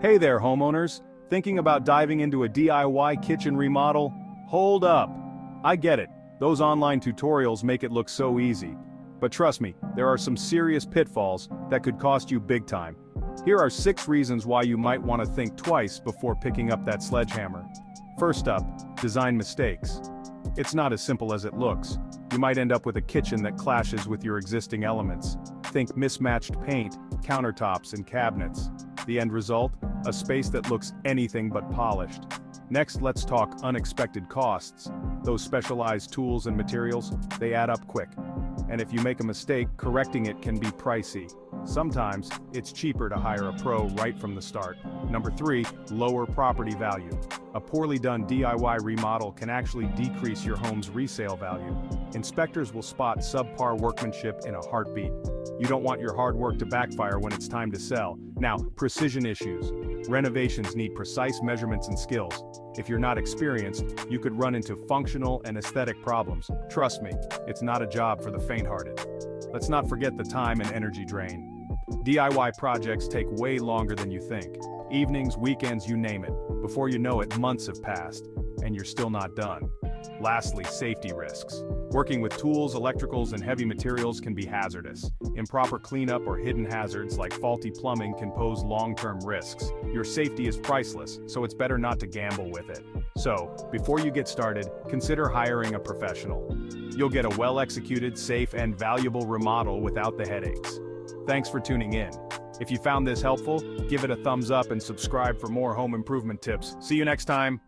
Hey there, homeowners. Thinking about diving into a DIY kitchen remodel? Hold up. I get it. Those online tutorials make it look so easy. But trust me, there are some serious pitfalls that could cost you big time. Here are 6 reasons why you might want to think twice before picking up that sledgehammer. First up, design mistakes. It's not as simple as it looks. You might end up with a kitchen that clashes with your existing elements. Think mismatched paint, countertops, and cabinets. The end result? A space that looks anything but polished. Next, let's talk unexpected costs. Those specialized tools and materials, they add up quick. And if you make a mistake, correcting it can be pricey. Sometimes, it's cheaper to hire a pro right from the start. Number 3, lower property value. A poorly done DIY remodel can actually decrease your home's resale value. Inspectors will spot subpar workmanship in a heartbeat. You don't want your hard work to backfire when it's time to sell. Now, precision issues. Renovations need precise measurements and skills. If you're not experienced, you could run into functional and aesthetic problems. Trust me, it's not a job for the faint-hearted. Let's not forget the time and energy drain. DIY projects take way longer than you think. Evenings, weekends, you name it. Before you know it, months have passed, and you're still not done. Lastly, safety risks. Working with tools, electricals, and heavy materials can be hazardous. Improper cleanup or hidden hazards like faulty plumbing can pose long-term risks. Your safety is priceless, so it's better not to gamble with it. So, before you get started, consider hiring a professional. You'll get a well-executed, safe, and valuable remodel without the headaches. Thanks for tuning in. If you found this helpful, give it a thumbs up and subscribe for more home improvement tips. See you next time.